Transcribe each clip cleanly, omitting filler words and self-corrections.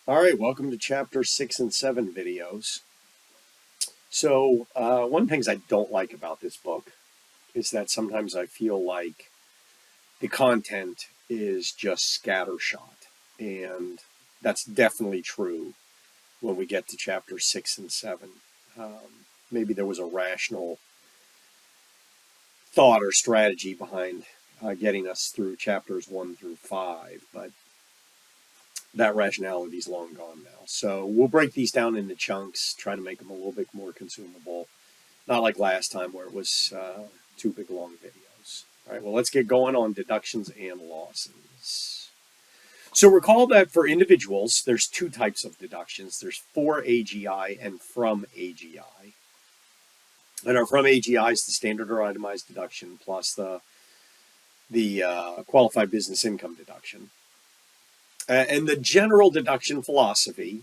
All right, welcome to chapter 6 and 7 videos. So one of the things I don't like about this book is that sometimes I feel like the content is just scattershot. And that's definitely true when we get to chapter 6 and 7. Maybe there was a rational thought or strategy behind getting us through chapters 1 through 5, but that rationality is long gone now. So we'll break these down into chunks, try to make them a little bit more consumable. Not like last time where it was two big long videos. All right, well, let's get going on deductions and losses. So recall that for individuals, there's two types of deductions. There's for AGI and from AGI. And our from AGI is the standard or itemized deduction plus the qualified business income deduction. And the general deduction philosophy,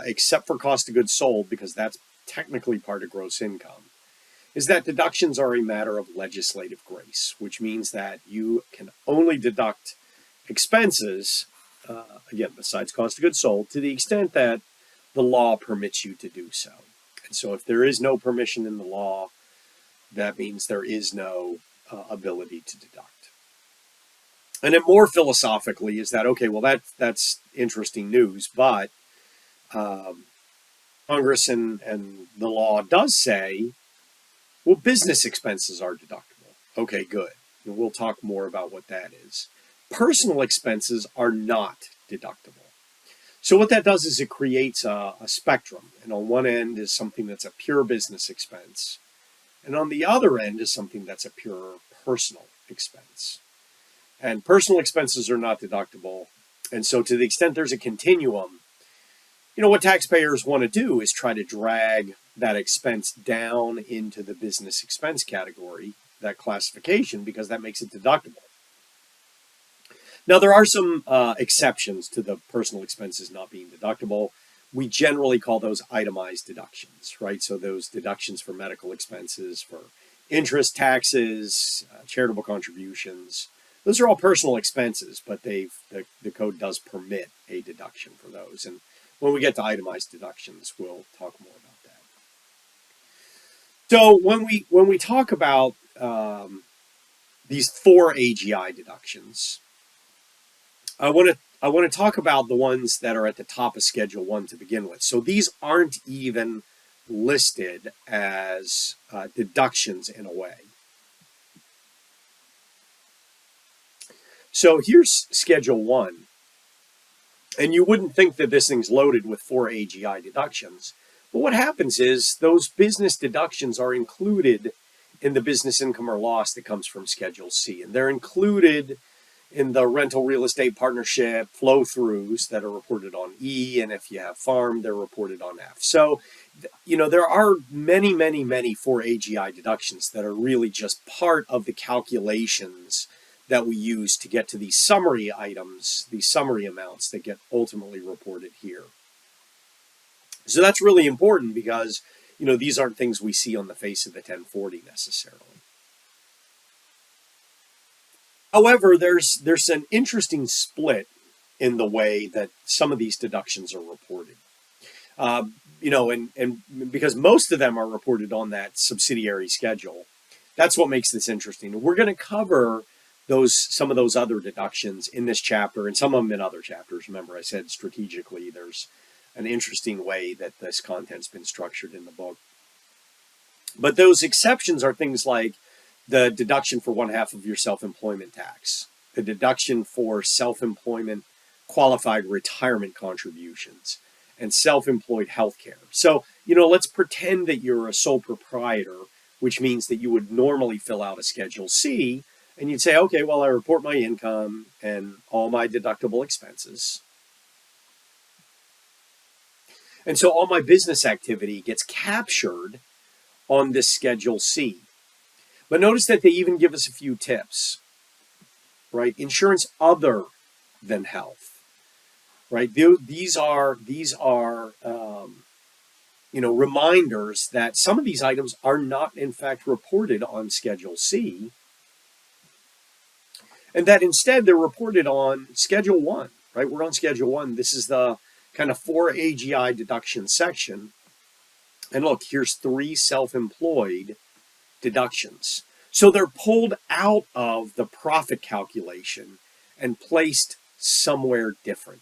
except for cost of goods sold, because that's technically part of gross income, is that deductions are a matter of legislative grace, which means that you can only deduct expenses, again, besides cost of goods sold, to the extent that the law permits you to do so. And so if there is no permission in the law, that means there is no ability to deduct. And then more philosophically is that, okay, well, that's interesting news, but Congress and the law does say, well, business expenses are deductible. Okay, good. And we'll talk more about what that is. Personal expenses are not deductible. So what that does is it creates a spectrum. And on one end is something that's a pure business expense. And on the other end is something that's a pure personal expense. And personal expenses are not deductible. And so to the extent there's a continuum, what taxpayers want to do is try to drag that expense down into the business expense category, that classification, because that makes it deductible. Now, there are some exceptions to the personal expenses not being deductible. We generally call those itemized deductions, right? So those deductions for medical expenses, for interest, taxes, charitable contributions, those are all personal expenses, but the code does permit a deduction for those. And when we get to itemized deductions, we'll talk more about that. So when we talk about these for AGI deductions, I want to talk about the ones that are at the top of Schedule 1 to begin with. So these aren't even listed as deductions in a way. So here's Schedule 1, and you wouldn't think that this thing's loaded with for AGI deductions, but what happens is those business deductions are included in the business income or loss that comes from Schedule C, and they're included in the rental real estate partnership flow-throughs that are reported on E, and if you have farm, they're reported on F. So, there are many, many, many for AGI deductions that are really just part of the calculations that we use to get to these summary items, these summary amounts that get ultimately reported here. So that's really important because, these aren't things we see on the face of the 1040 necessarily. However, there's an interesting split in the way that some of these deductions are reported. And because most of them are reported on that subsidiary schedule, that's what makes this interesting. We're going to cover some of those other deductions in this chapter and some of them in other chapters. Remember, I said strategically there's an interesting way that this content's been structured in the book. But those exceptions are things like the deduction for 1/2 of your self-employment tax, the deduction for self-employment qualified retirement contributions, and self-employed health care. So, let's pretend that you're a sole proprietor, which means that you would normally fill out a Schedule C, and you'd say, okay, well, I report my income and all my deductible expenses. And so all my business activity gets captured on this Schedule C. But notice that they even give us a few tips, right? Insurance other than health, right? These are reminders that some of these items are not, in fact, reported on Schedule C, and that instead they're reported on Schedule 1, right? We're on Schedule 1. This is the kind of for AGI deduction section. And look, here's 3 self-employed deductions. So they're pulled out of the profit calculation and placed somewhere different.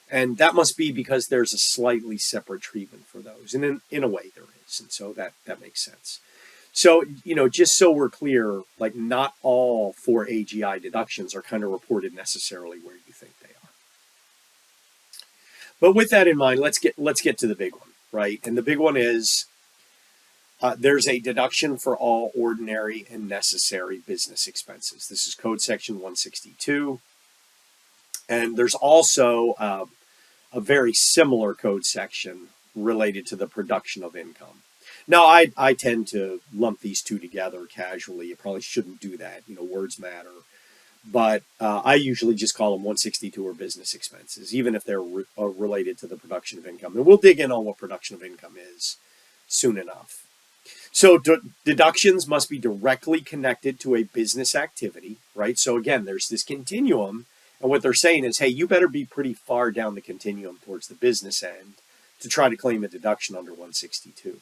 And that must be because there's a slightly separate treatment for those. And in a way there is. And so that makes sense. So, just so we're clear, like not all for AGI deductions are kind of reported necessarily where you think they are. But with that in mind, let's get to the big one, right? And the big one is there's a deduction for all ordinary and necessary business expenses. This is Code Section 162. And there's also a very similar code section related to the production of income. Now, I tend to lump these two together casually. You probably shouldn't do that. Words matter. But I usually just call them 162 or business expenses, even if they're related to the production of income. And we'll dig in on what production of income is soon enough. So deductions must be directly connected to a business activity, right? So again, there's this continuum. And what they're saying is, hey, you better be pretty far down the continuum towards the business end to try to claim a deduction under 162.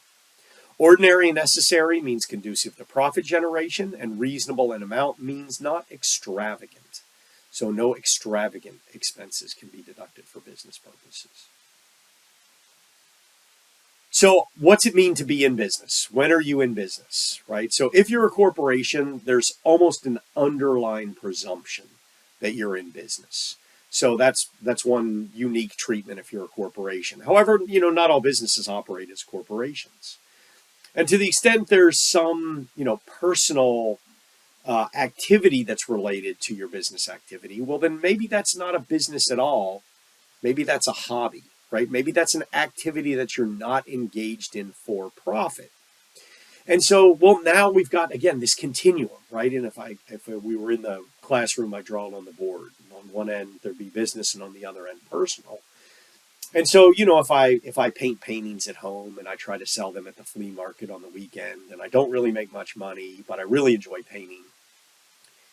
Ordinary and necessary means conducive to profit generation, and reasonable in amount means not extravagant. So no extravagant expenses can be deducted for business purposes. So what's it mean to be in business? When are you in business, right? So if you're a corporation, there's almost an underlying presumption that you're in business. So that's one unique treatment if you're a corporation. However, not all businesses operate as corporations. And to the extent there's some, personal activity that's related to your business activity, well, then maybe that's not a business at all. Maybe that's a hobby, right? Maybe that's an activity that you're not engaged in for profit. And so, well, now we've got, again, this continuum, right? And if we were in the classroom, I'd draw it on the board. On one end, there'd be business, and on the other end, personal. And so, if I paint paintings at home and I try to sell them at the flea market on the weekend, and I don't really make much money, but I really enjoy painting,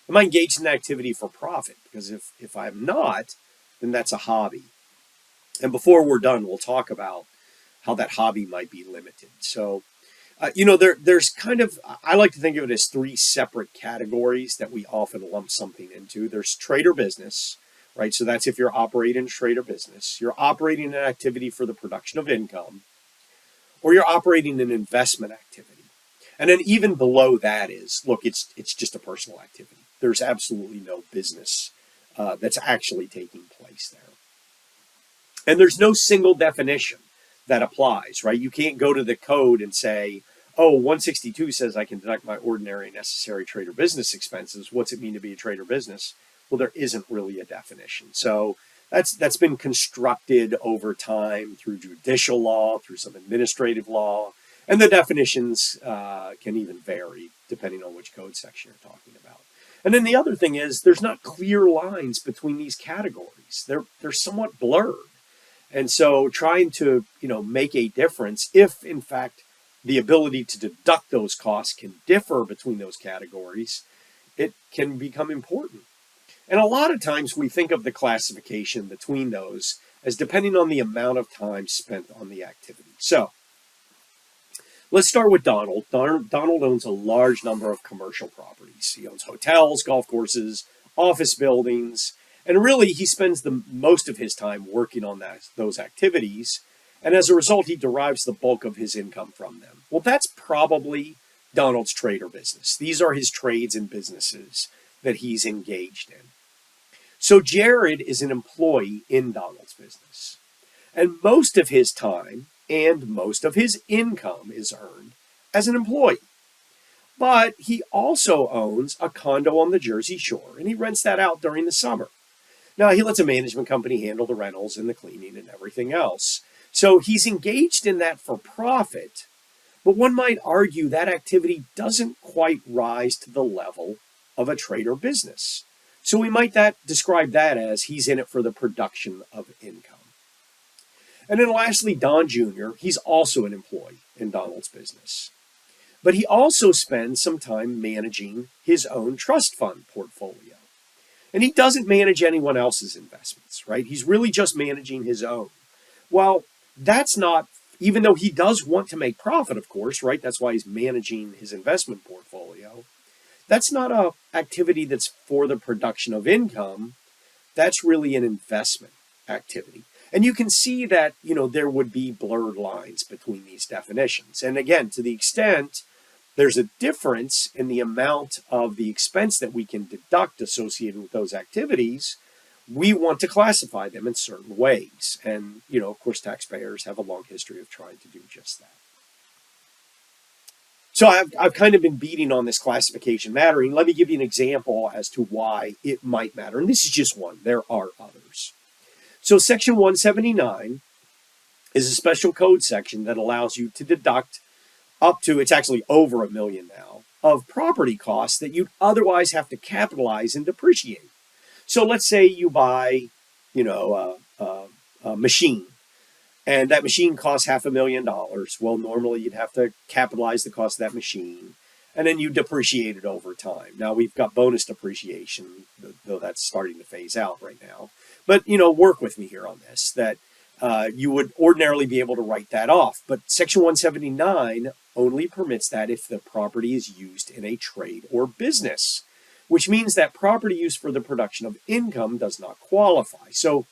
am I engaged in that activity for profit? Because if I'm not, then that's a hobby. And before we're done, we'll talk about how that hobby might be limited. So, there's kind of, I like to think of it as 3 separate categories that we often lump something into. There's trade or business, right? So that's if you're operating a trade or business. You're operating an activity for the production of income, or you're operating an investment activity. And then even below that is, look, it's just a personal activity. There's absolutely no business that's actually taking place there. And there's no single definition that applies, right? You can't go to the code and say, oh, 162 says I can deduct my ordinary and necessary trade or business expenses. What's it mean to be a trade or business? Well, there isn't really a definition. So that's been constructed over time through judicial law, through some administrative law, and the definitions can even vary depending on which code section you're talking about. And then the other thing is there's not clear lines between these categories. They're somewhat blurred. And so trying to, make a difference, if in fact the ability to deduct those costs can differ between those categories, it can become important. And a lot of times we think of the classification between those as depending on the amount of time spent on the activity. So let's start with Donald. Donald owns a large number of commercial properties. He owns hotels, golf courses, office buildings, and really he spends the most of his time working on those activities. And as a result, he derives the bulk of his income from them. Well, that's probably Donald's trade or business. These are his trades and businesses that he's engaged in. So Jared is an employee in Donald's business. And most of his time and most of his income is earned as an employee. But he also owns a condo on the Jersey Shore, and he rents that out during the summer. Now, he lets a management company handle the rentals and the cleaning and everything else. So he's engaged in that for profit, but one might argue that activity doesn't quite rise to the level of a trade or business. So we might describe that as he's in it for the production of income. And then lastly, Don Jr., he's also an employee in Donald's business. But he also spends some time managing his own trust fund portfolio. And he doesn't manage anyone else's investments, right? He's really just managing his own. Well, that's not, even though he does want to make profit, of course, right? That's why he's managing his investment portfolio. That's not a activity that's for the production of income. That's really an investment activity. And you can see that, there would be blurred lines between these definitions. And again, to the extent there's a difference in the amount of the expense that we can deduct associated with those activities, we want to classify them in certain ways. And, of course, taxpayers have a long history of trying to do just that. So I've kind of been beating on this classification mattering. Let me give you an example as to why it might matter. And this is just one. There are others. So Section 179 is a special code section that allows you to deduct up to, it's actually over $1 million now, of property costs that you'd otherwise have to capitalize and depreciate. So let's say you buy, a machine, and that machine costs $500,000. Well, normally you'd have to capitalize the cost of that machine, and then you depreciate it over time. Now we've got bonus depreciation, though that's starting to phase out right now. But, work with me here on this, that you would ordinarily be able to write that off. But Section 179 only permits that if the property is used in a trade or business, which means that property used for the production of income does not qualify. So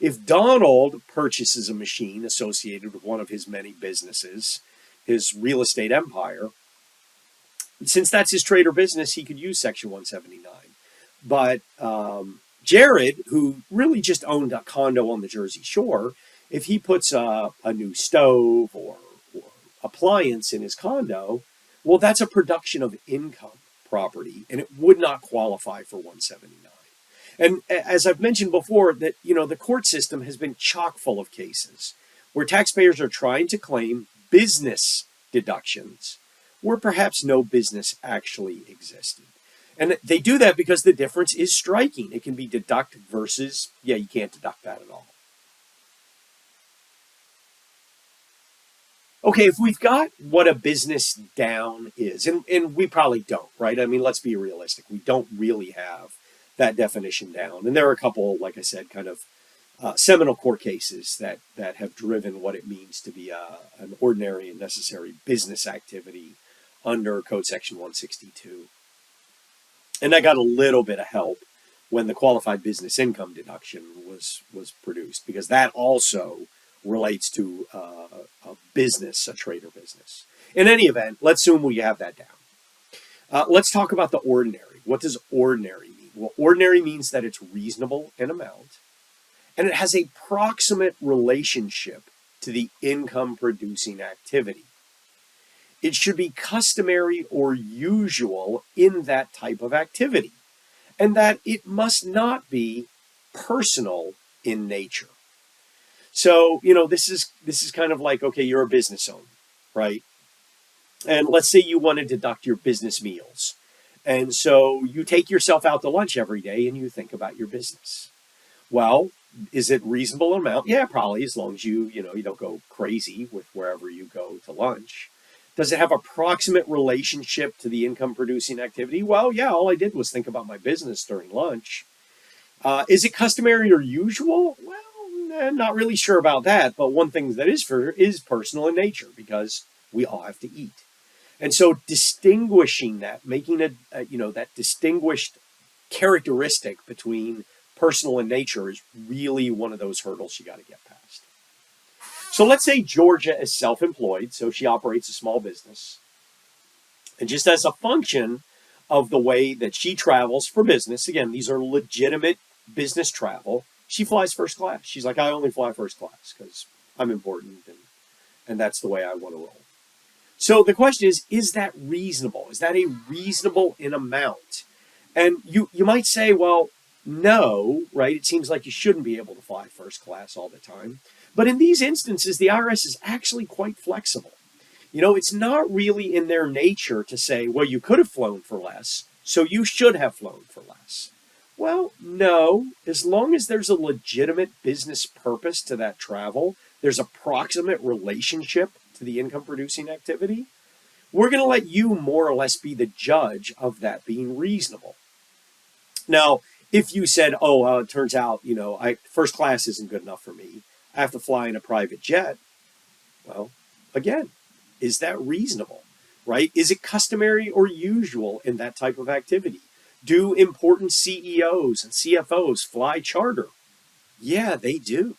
if Donald purchases a machine associated with one of his many businesses, his real estate empire, since that's his trade or business, he could use Section 179. But Jared, who really just owned a condo on the Jersey Shore, if he puts a new stove or appliance in his condo, well, that's a production of income property, and it would not qualify for 179. And as I've mentioned before, that the court system has been chock full of cases where taxpayers are trying to claim business deductions where perhaps no business actually existed. And they do that because the difference is striking. It can be deduct versus, you can't deduct that at all. Okay, if we've got what a business down is, and we probably don't, right? I mean, let's be realistic. We don't really have that definition down. And there are a couple, like I said, kind of seminal court cases that have driven what it means to be an ordinary and necessary business activity under Code Section 162. And I got a little bit of help when the qualified business income deduction was produced, because that also relates to a business, a trade or business. In any event, let's assume we have that down. Let's talk about the ordinary. What does ordinary mean? Well, ordinary means that it's reasonable in amount, and it has a proximate relationship to the income producing activity. It should be customary or usual in that type of activity, and that it must not be personal in nature. So, this is kind of like, okay, you're a business owner, right? And let's say you want to deduct your business meals. And so you take yourself out to lunch every day and you think about your business. Well, is it reasonable amount? Yeah, probably, as long as you don't go crazy with wherever you go to lunch. Does it have a proximate relationship to the income producing activity? Well, yeah, all I did was think about my business during lunch. Is it customary or usual? Well, not really sure about that. But one thing that is personal in nature, because we all have to eat. And so distinguishing that, making that distinguished characteristic between personal and nature is really one of those hurdles you got to get past. So let's say Georgia is self-employed, so she operates a small business. And just as a function of the way that she travels for business, again, these are legitimate business travel, she flies first class. She's like, I only fly first class because I'm important and that's the way I want to roll. So the question is that reasonable? Is that a reasonable in amount? And you might say, well, no, right? It seems like you shouldn't be able to fly first class all the time. But in these instances, the IRS is actually quite flexible. It's not really in their nature to say, well, you could have flown for less, so you should have flown for less. Well, no, as long as there's a legitimate business purpose to that travel, there's a proximate relationship to the income producing activity, we're going to let you more or less be the judge of that being reasonable. Now, if you said, it turns out, first class isn't good enough for me, I have to fly in a private jet. Well, again, is that reasonable, right? Is it customary or usual in that type of activity? Do important CEOs and CFOs fly charter? Yeah, they do,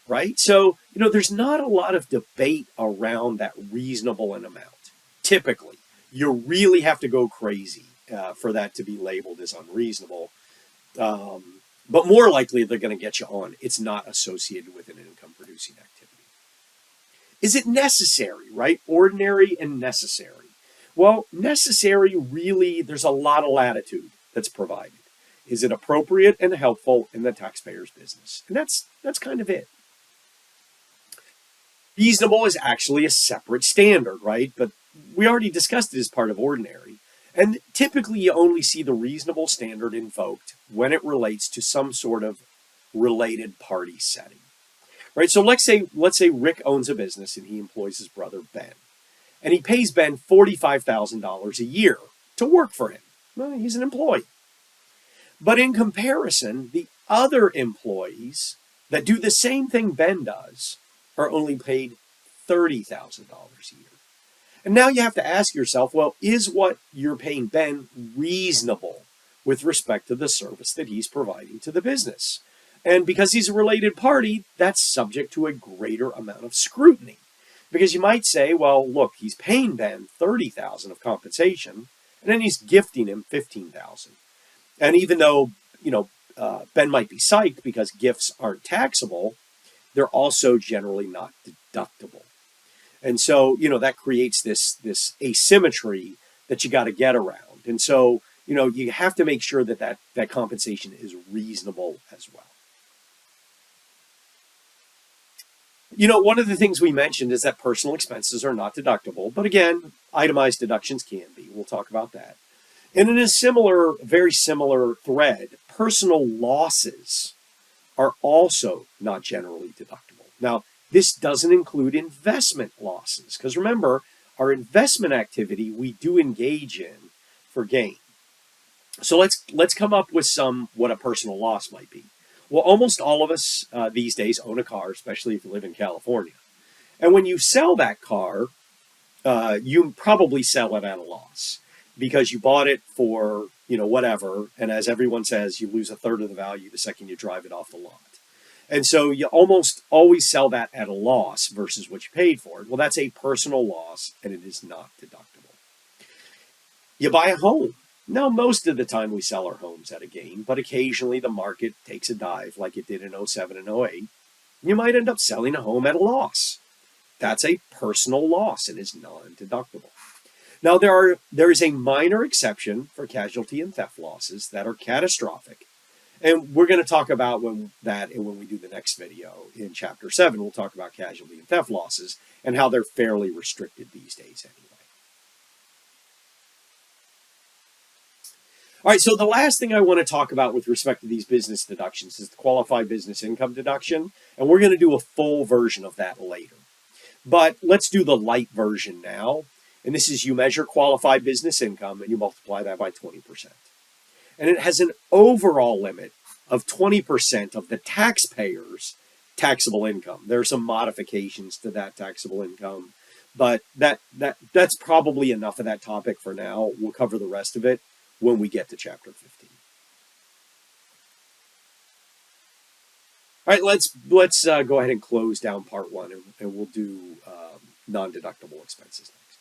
right? So, there's not a lot of debate around that reasonable an amount. Typically, you really have to go crazy for that to be labeled as unreasonable. But more likely, they're going to get you on. It's not associated with an income producing activity. Is it necessary, right? Ordinary and necessary. Well, necessary really, there's a lot of latitude that's provided. Is it appropriate and helpful in the taxpayer's business? And that's kind of it. Reasonable is actually a separate standard, right? But we already discussed it as part of ordinary. And typically you only see the reasonable standard invoked when it relates to some sort of related party setting. Right? So let's say Rick owns a business and he employs his brother Ben. And he pays Ben $45,000 a year to work for him. Well, he's an employee. But in comparison, the other employees that do the same thing Ben does are only paid $30,000 a year. And now you have to ask yourself, well, is what you're paying Ben reasonable with respect to the service that he's providing to the business? And because he's a related party, that's subject to a greater amount of scrutiny. Because you might say, well, look, he's paying Ben $30,000 of compensation, and then he's gifting him $15,000. And even though, Ben might be psyched because gifts aren't taxable, they're also generally not deductible. And so, that creates this asymmetry that you got to get around. And so, you have to make sure that compensation is reasonable as well. One of the things we mentioned is that personal expenses are not deductible. But again, itemized deductions can be. We'll talk about that. And in a very similar thread, personal losses are also not generally deductible. Now, this doesn't include investment losses, because remember, our investment activity we do engage in for gain. So let's come up with what a personal loss might be. Well, almost all of us these days own a car, especially if you live in California. And when you sell that car, you probably sell it at a loss because you bought it for, whatever. And as everyone says, you lose a third of the value the second you drive it off the lot. And so you almost always sell that at a loss versus what you paid for it. Well, that's a personal loss, and it is not deductible. You buy a home. Now, most of the time we sell our homes at a gain, but occasionally the market takes a dive like it did in 07 and 08. You might end up selling a home at a loss. That's a personal loss and is non-deductible. Now, there is a minor exception for casualty and theft losses that are catastrophic. And we're going to talk about when we do the next video in Chapter 7. We'll talk about casualty and theft losses and how they're fairly restricted these days anyway. All right, so the last thing I want to talk about with respect to these business deductions is the qualified business income deduction. And we're going to do a full version of that later. But let's do the light version now. And this is you measure qualified business income and you multiply that by 20%. And it has an overall limit of 20% of the taxpayer's taxable income. There are some modifications to that taxable income, but that's probably enough of that topic for now. We'll cover the rest of it when we get to Chapter 15. All right, let's go ahead and close down part 1, and we'll do non-deductible expenses next.